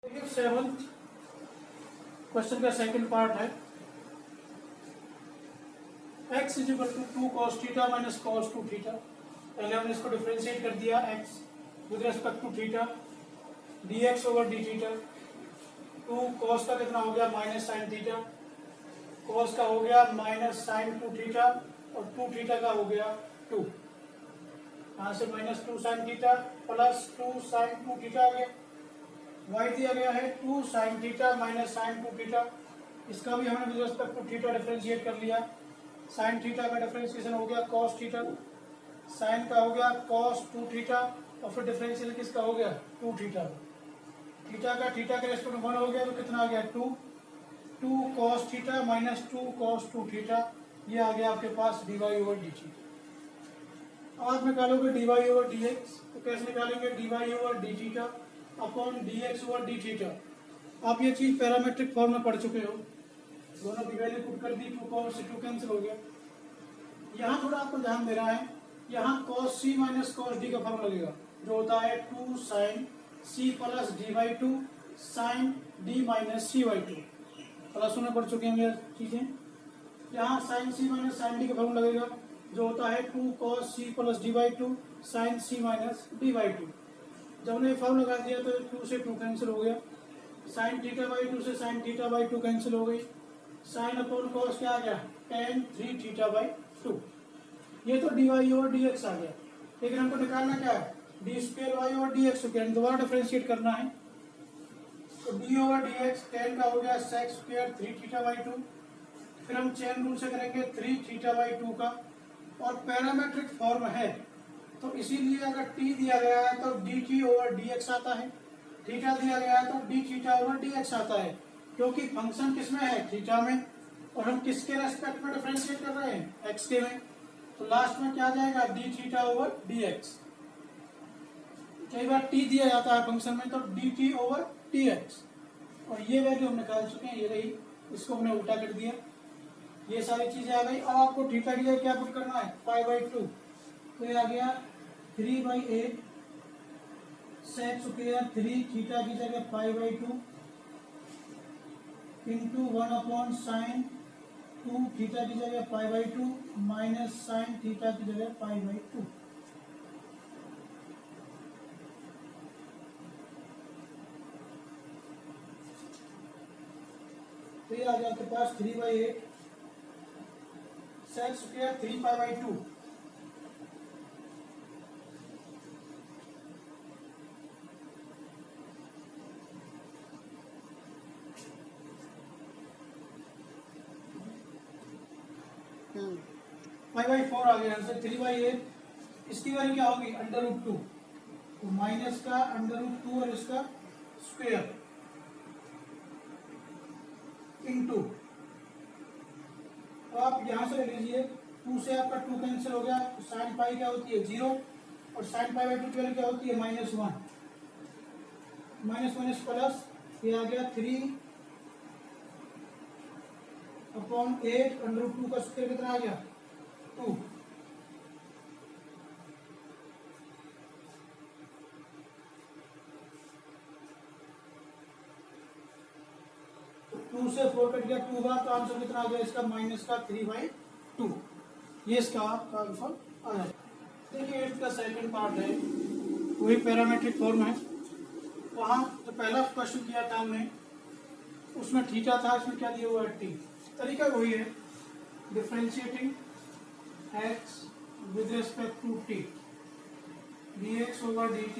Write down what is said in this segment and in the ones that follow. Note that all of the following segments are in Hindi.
सेवंथ क्वेश्चन का सेकंड पार्ट है x is equal to 2 cos theta minus cos 2 theta. पहले हमने इसको डिफरेंशिएट कर दिया x with respect to theta dx over D theta. 2 cos का कितना हो गया माइनस साइन थीटा, cos का हो गया माइनस साइन 2 थीटा और 2 थीटा का हो गया 2। यहाँ से minus 2 sine theta plus 2 sine 2 theta आ गया। y दिया गया है 2 sine theta minus sine 2 theta. इसका भी हमने with respect to theta differentiate कर लिया। साइन थीटा का डिफरेंशिएशन हो गया cos थीटा, साइन का हो गया cos 2 थीटा और फिर डिफरेंशिएशन किसका हो गया 2 थीटा। थीटा का थीटा के रेस्पेक्ट में 1 हो गया तो कितना आ गया 2 cos theta minus 2 cos 2 theta. ये आ गया आपके पास dy ओवर डी थीटा। आप निकालोगे dy ओवर dx तो कैसे निकालेंगे dy over D theta upon dx over D theta. आप ये चीज पैरामेट्रिक फॉर्म में पढ़ चुके हो, दोनों की वैल्यू पुट कर दी, 2 cos से 2 कैंसिल हो गया। यहाँ थोड़ा आपको ध्यान देना है, यहाँ cos c minus cos d का फॉर्म लगेगा जो होता है 2 sine c plus D by 2 sine d minus c by 2। Plus में पढ़ चुके हैं चीजें। यहाँ sine c minus sine d का फॉर्म लगेगा जो होता है 2 cos c plus D by 2 sine c minus D by 2। जब हमने फॉर्म लगा दिया तो 2 से 2 कैंसिल हो गया, साइन थीटा बाई 2 से साइन थीटा बाई 2 कैंसिल हो गई, साइन अपॉन कॉस क्या आ गया tan 3 थीटा बाई 2। ये तो dy ओवर dx आ गया, लेकिन हमको निकालना क्या है D square Y over dx को दोबारा डिफरेंशिएट करना है। तो d ओवर dx tan का हो गया sec स्क्वायर 3 थीटा बाई 2। फिर हम चेन रूल से करेंगे 3 थीटा बाई 2 का, और पैरामेट्रिक फॉर्म है तो इसीलिए अगर t दिया गया है तो dt ओवर dx आता है, थीटा दिया गया है तो d थीटा ओवर dx आता है, क्योंकि फंक्शन किसमें है थीटा में और हम किसके रेस्पेक्ट में डिफरेंशिएट कर रहे हैं x के में। तो लास्ट में क्या जाएगा d थीटा ओवर dx। कई बार t दिया जाता है फंक्शन में तो dt ओवर dx, और ये वैल्यू हम निकाल चुके हैं, ये रही, इसको हमने उल्टा कर दिया, ये सारी चीजें आ गई। अब आपको थीटा की जगह क्या पुट करना है पाई बाई 2, तो ये आ गया 3/8 सेक स्क्वायर 3 थीटा की जगह pi by 2 into 1 upon sine 2 theta की जगह pi by 2 minus sine theta की जगह पाई बाई 2। तो ये आ गया आपके पास 3/8 सेक स्क्वायर 3 पाई बाई 2 5/4 आ गया आंसर। 3/8 इसकी वैल्यू क्या होगी √2, तो माइनस का √2 और इसका स्क्वायर इनटू, तो आप यहां से ले लीजिए 2 से आपका 2 कैंसिल हो गया, तो साइन पाई क्या होती है 0 और साइन पाई बाई 2 की वैल्यू क्या होती है -1, माइनस माइनस प्लस, ये आ गया 3 अपॉन 8 √2 का स्क्वायर कितना आ गया 2। टू से 4 कट गया 2 बार, तो आंसर कितना आ गया इसका माइनस का 3/2। ये इसका आपका आंसर आ जाए। देखिए 8th का सेकंड पार्ट है, वही पैरामेट्रिक फॉर्म है। वहां जो पहला क्वेश्चन किया था हमने उसमें थीटा था, इसमें क्या दिया हुआ है t। तरीका वही है, differentiating x with respect to t dx over dt।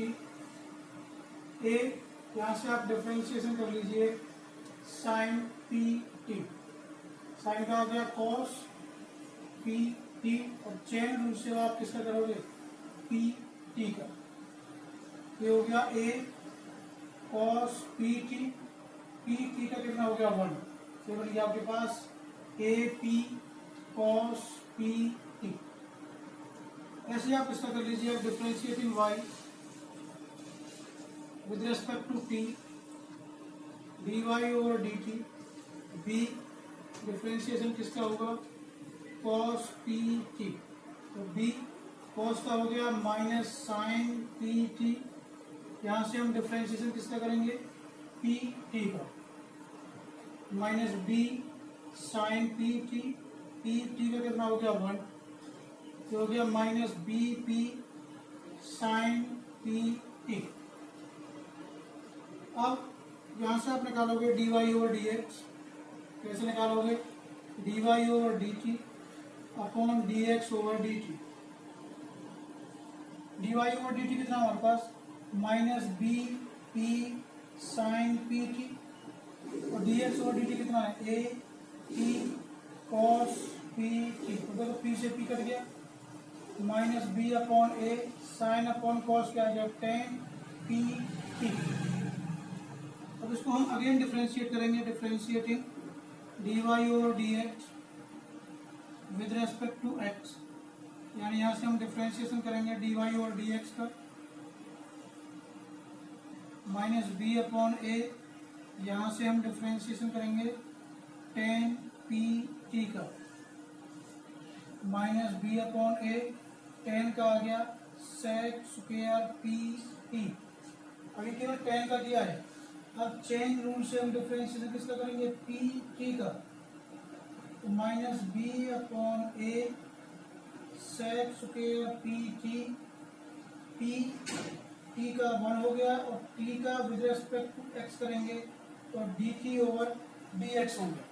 a यहाँ से आप डिफरेंशिएशन कर लीजिए साइन पी टी, साइन का हो गया cos पी टी, और चेन रूल से आप किसका करोगे पी टी का। ये हो गया a cos पी टी का कितना हो गया 1, तो बन गया आपके पास A P cos P T. ऐसे आप इसका कर लीजिए differentiating y with respect to t dy over dt। b differentiation किसका होगा cos पी टी, तो b cos का हो गया माइनस साइन पी टी। यहाँ से हम डिफरेंशिएशन किसका करेंगे पी टी का minus b sine P T का कितना हो गया 1, तो हो गया minus b p sine P T. अब यहां से आप निकालोगे d Y over D x, कैसे निकालोगे, d Y over d t upon d x over d t. D Y over d t कितना हमारे पास minus b p sine P T, और d x over d t कितना है A T cos P T, तो देखो पी से पी कट गया, minus B upon A sine upon cos क्या आ गया टेन पी टी। अब इसको हम अगेन डिफ्रेंशिएट करेंगे, differentiating D Y over D x with respect to X, यानी यहां से हम डिफ्रेंशिएशन करेंगे D Y over D X का, माइनस बी अपॉन ए, यहां से हम डिफ्रेंशिएशन करेंगे टेन पी टी का, माइनस बी अपॉन ए, टेन का आ गया सेक स्क्वायर पी टी। अभी केवल टेन का किया है, अब चेन रूल से हम डिफरेंशिएशन किसका करेंगे पी टी का, तो minus B upon a sec square p T का 1 हो गया, और टी का विद रेस्पेक्ट टू एक्स करेंगे तो d T over D x हो गया।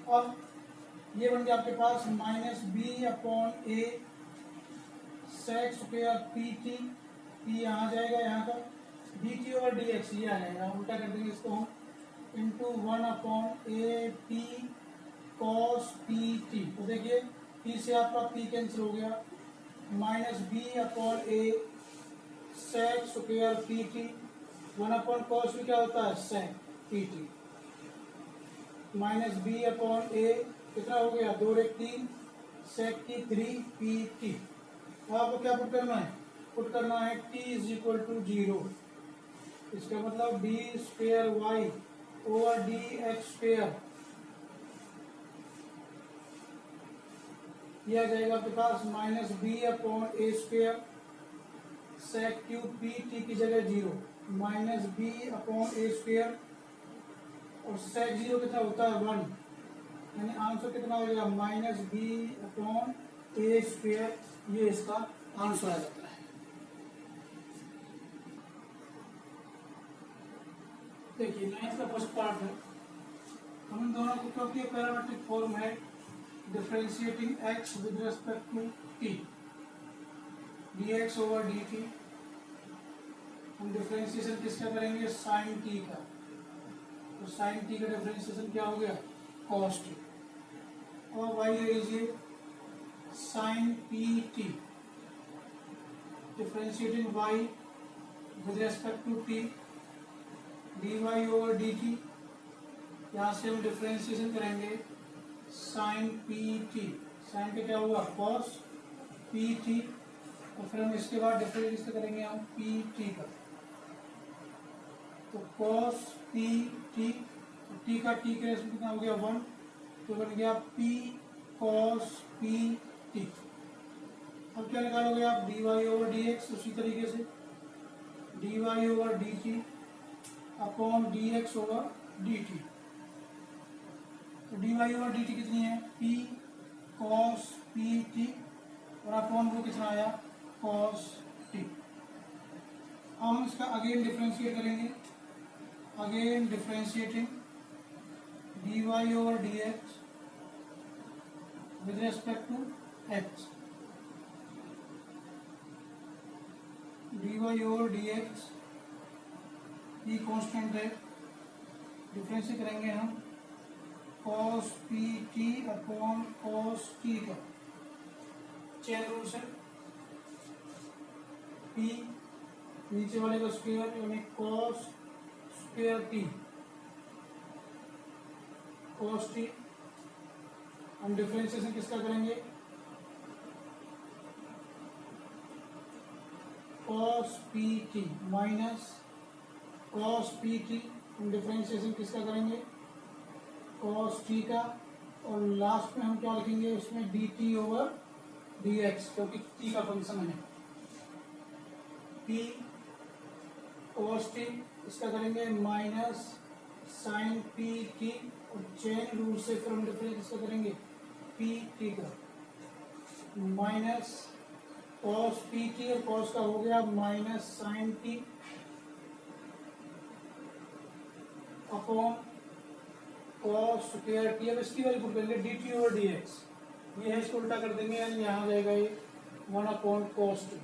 अब ये बन गया आपके पास minus B upon a sec square p t यहाँ आ जाएगा, यहाँ का d T over D x ये आ जाएगा, उल्टा कर देंगे इसको हम, into 1 upon a T cos P T. तो देखिए पी से आपका पी कैंसिल हो गया, minus B upon a sec square p t, 1 upon cos भी क्या होता है sec p t, minus B upon a कितना हो गया 2 एक 3 सेक की 3 पी टी। तो आपको क्या पुट करना है, पुट करना है t इज इक्वल टू 0, इसका मतलब d square y over D x square, ये आ जाएगा आपके पास minus B upon a square sec cube p t की जगह 0, minus B upon a square, और सेक 0 कितना होता है 1, यानी आंसर कितना हो जाएगा minus B upon a square, ये इसका आंसर आ जाता है। देखिए 9th का फर्स्ट पार्ट है, हम इन दोनों को क्योंकि पैरामेट्रिक फॉर्म है, differentiating x with respect to t dx over dt, हम डिफरेंशिएशन किसका करेंगे साइन t का, तो साइन t का डिफरेंशिएशन क्या हो गया cos t, और y ले लीजिए sine P T, differentiating y with respect to t dy over dt, यहाँ से हम डिफरेंशिएशन करेंगे साइन पी टी, साइन का क्या हुआ cos पी टी, और फिर हम इसके बाद डिफरेंशिएशन करेंगे हम पी टी का, तो cos पी टी, टी का टी के रेस्पेक्ट कितना हो गया 1, तो बन गया p cos पी टी। अब क्या निकालोगे आप d Y over D x, उसी तरीके से d Y over d t upon d x over d t, तो d Y over d t कितनी है p cos पी टी, और अपॉन वो कितना आया cos t। हम इसका अगेन डिफरेंशिएट करेंगे, again differentiating d Y over D x with respect to x, D Y over D x ये कॉन्स्टेंट है, डिफरेंशिएट करेंगे हम cos P T upon cos t का, चेन रूल से p नीचे वाले का स्क्वायर यानी cos square t cos t, हम डिफरेंशिएशन किसका करेंगे cos P t minus cos P T, हम डिफरेंशिएशन किसका करेंगे cos t का, और लास्ट में हम क्या लिखेंगे उसमें D T over D X, क्योंकि t का फंक्शन है p cos t इसका करेंगे माइनस साइन पी टी और चेन रूल से फिर हम डिफरेंस इसका करेंगे पी टी का माइनस कॉस पी टी और कॉस का हो गया minus sine T upon cos square T. अब इसकी वैल्यू पुट करेंगे D T over D x, ये है इसको उल्टा कर देंगे यानी यहाँ जाएगा ये 1 अपॉन कॉस टी,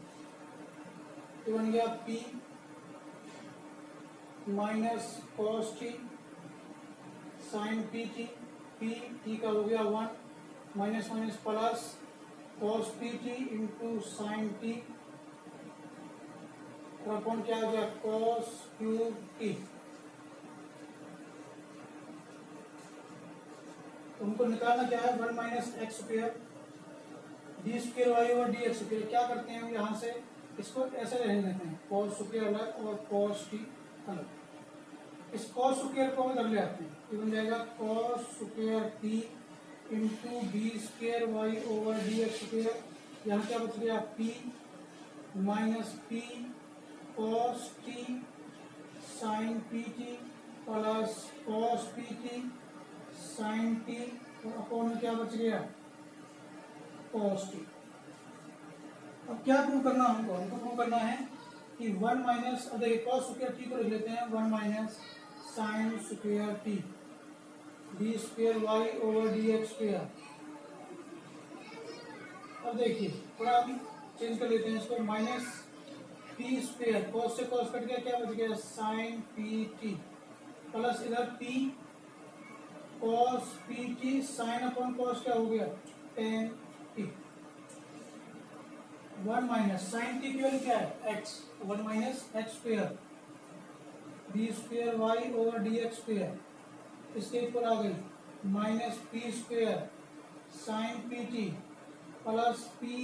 तो बन गया P minus cos T sine P T का हो गया 1 minus minus plus cos P T into sine T और अपॉन क्या हो गया कॉस क्यूब टी। तुमको निकालना क्या है 1 minus X square D square Y over D X square. क्या करते हैं हम यहाँ से इसको ऐसे रहने देते हैं कॉस स्क्वायर अलग और कॉस टी अलग। इस कॉस स्क्वायर को हम इधर ले आते हैं, ये बन जाएगा cos square T into D square Y over D X square. यहाँ क्या बच गया P minus P cos T sine P T plus cos P T sine T और अपॉन में क्या बच गया कॉस टी। अब क्या प्रूव करना हमको प्रूव करना है कि 1 माइनस देखिए कॉस स्क्वायर टी को लिख लेते हैं 1 minus sine square T D square Y over D X square. अब देखिए थोड़ा हम चेंज कर लेते हैं इसको माइनस पी स्क्वायर कॉस से कॉस कट गया क्या बच गया साइन पी टी प्लस इधर P cos P T sine upon cos क्या हो गया tan T. 1 minus sine T की वैल्यू क्या है X 1 minus X square D square Y over D X square इसके ऊपर आ गई minus P square sine P T plus P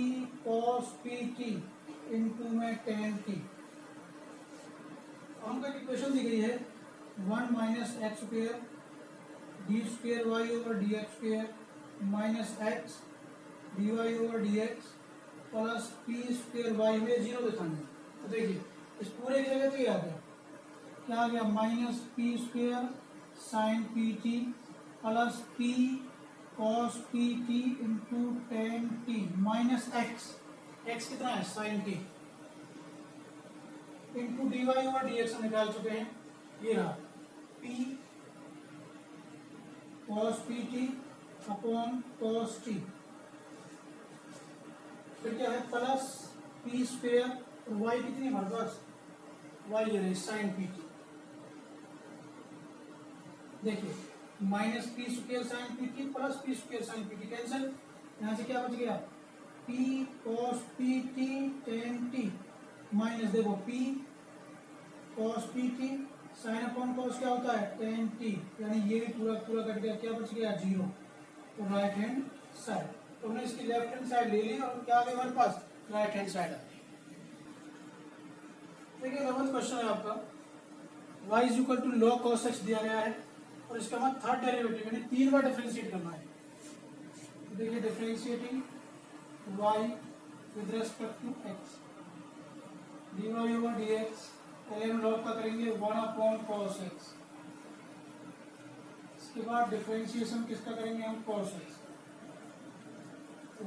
cos P T into में टेन टी। हमको एक इक्वेशन दी गई है 1 minus X square D square Y over D X square minus X D Y over D X plus P square Y में जीरो दिखाना है। तो देखिए इस पूरे की जगह तो ये आ गया क्या आ गया minus P square sine P T plus P cos P T into tan T minus X X कितना है sine T into D Y over D X निकाल चुके हैं ये रहा P cos P T upon cos T फिर क्या है प्लस पी स्क्वायर और वाई कितनी हमारे पास वाई है साइन पी टी। देखिए minus P square sine P T plus P square sine P t cancel, यहाँ से क्या बच गया p cos P t tan T minus देखो p cos P T sine upon cos क्या होता है टेन टी यानी ये भी पूरा पूरा कट गया क्या बच गया जीरो तो राइट हैंड साइड। तो हमने इसकी लेफ्ट हैंड साइड ले ली और क्या आ गया हमारे पास राइट हैंड साइड आ गई। देखिए 11th क्वेश्चन है आपका y is equal to log cos x दिया गया है और इसका बाद थर्ड डेरिवेटिव यानी 3 बार डिफरेंशिएट करना है। तो देखिए differentiating y with respect to x dy over dx पहले हम log का करेंगे 1 अपॉन cos x, इसके बाद डिफरेंशिएशन किसका करेंगे हम cos x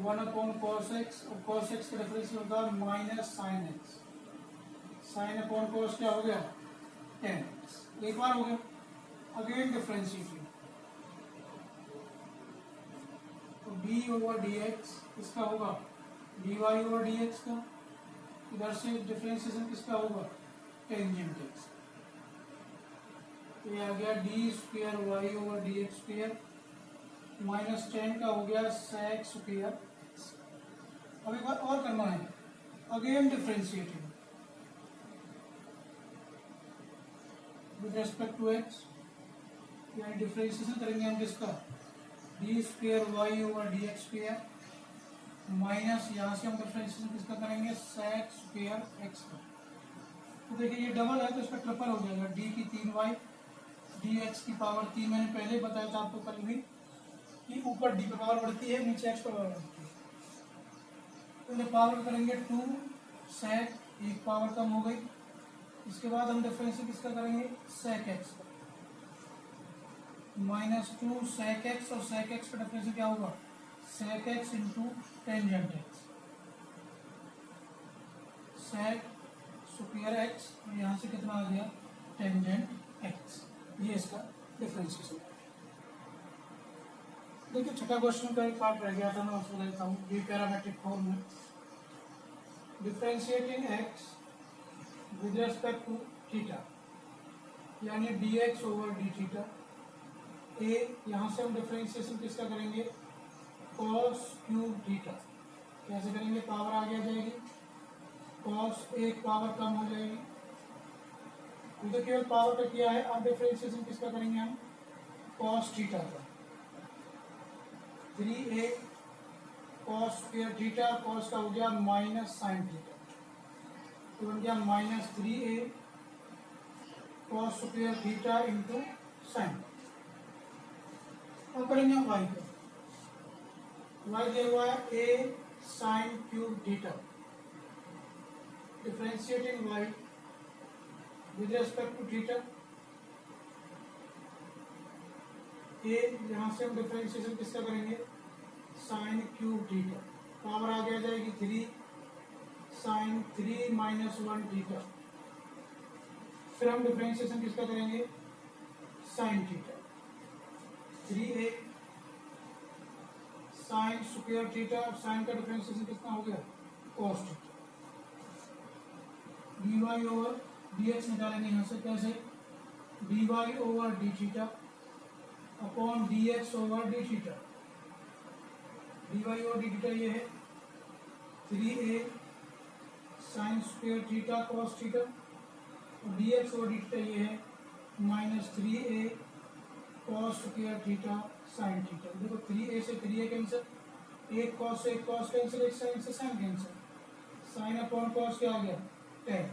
1 upon cos x और cos x का डिफरेंशियल होगा minus sine x sine upon cos क्या हो गया 10x एक बार हो गया। अगेन डिफरेंशिएटिंग तो d ओवर dx किसका होगा dy ओवर dx का, इधर से डिफरेंशिएशन किसका होगा टेंजेंट x तो ये आ गया D square Y over D X square minus 10 का हो गया sec स्क्वायर। अब एक बार और करना है again differentiating with respect to x यानी डिफरेंशिएशन करेंगे हम किसका D square Y over D X square minus यहाँ से हम डिफरेंशिएशन किसका करेंगे sec स्क्वायर x का। तो देखिए ये डबल है तो इसका ट्रिपल हो जाएगा d की 3y dx की पावर 3। मैंने पहले ही बताया था आपको कल भी कि ऊपर d पर पावर बढ़ती है नीचे x पर पावर बढ़ती है। तो पावर करेंगे 2 sec एक पावर कम हो गई इसके बाद हम डिफरेंशियल किसका करेंगे, sec x का, -2 sec x, और sec x का डिफरेंशियल क्या होगा, sec x into tangent x, sec square x, और यहाँ से कितना आ गया, टेंजेंट x। ये इसका डिफरेंशिएशन। देखिए छठा क्वेश्चन का एक पार्ट रह गया था, मैं उसको लेता हूँ बी पैरामेट्रिक फॉर्म में। Differentiating x with respect to theta, यानी dx ओवर डी थीटा। ए यहाँ से हम डिफरेंशिएशन किसका करेंगे, cos क्यूब थीटा। कैसे करेंगे, पावर आगे आ जाएगी, cos एक पावर कम हो जाएगी, तो केवल पावर का किया है। अब डिफरेंशिएशन किसका करेंगे हम, cos थीटा का, 3a cos square theta, cos का हो गया माइनस साइन थीटा, तो बन गया -3a cos square theta into sine. अब करेंगे हम y का, y दिया हुआ है a sine cube theta. Differentiating y with respect to theta. ए यहाँ से हम डिफरेंशिएशन किसका करेंगे, साइन क्यूब थीटा, पावर आगे आ जाएगी 3 साइन 3 -1 थीटा। फिर हम डिफरेंशिएशन किसका करेंगे, sine theta, 3a sine square theta, sine का डिफरेंशिएशन कितना हो गया, cos theta. dy over dx निकालेंगे यहाँ से, कैसे, dy over D theta upon dx over D theta. dy over D theta ये है 3a sine square theta cos theta, और dx ओवर डी थीटा ये है -3a cos square theta sine theta. देखो 3a से 3a कैंसिल, एक cos से एक cos कैंसिल, एक साइन से sine cancel, sine upon cos क्या आ गया, 10।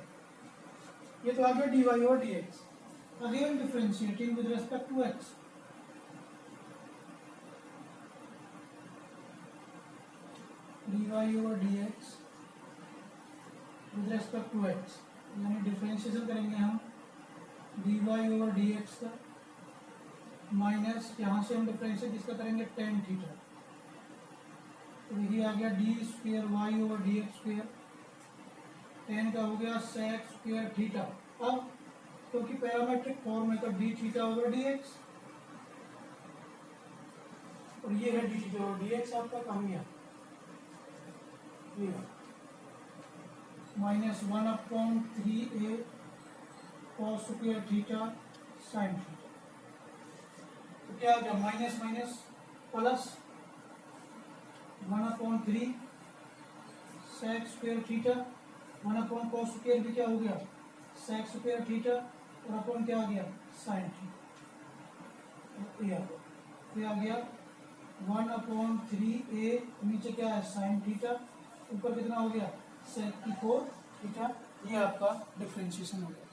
ये तो आ गया dy over dx। Again differentiating with respect to x, dy over dx with respect to x, यानी डिफरेंशिएशन करेंगे हम dy ओवर dx का, माइनस यहाँ से हम डिफरेंशियल किसका करेंगे, tan थीटा। तो देखिए आ गया D square Y over D X square, tan का हो गया sec स्क्वायर थीटा। अब क्योंकि पैरामेट्रिक फॉर्म है तो D theta over D x, और ये है D theta over D x आपका कम गया, -1/3a cos square theta sine theta. तो क्या आ गया, minus minus plus 1/3 sec square theta, 1/cos square भी क्या हो गया, sec स्क्वायर थीटा, और अपॉन क्या आ गया, साइन थीटा। ये आ गया 1/3a, नीचे क्या है साइन थीटा, ऊपर कितना हो गया sec की 4 थीटा। ये आपका डिफरेंशिएशन हो गया।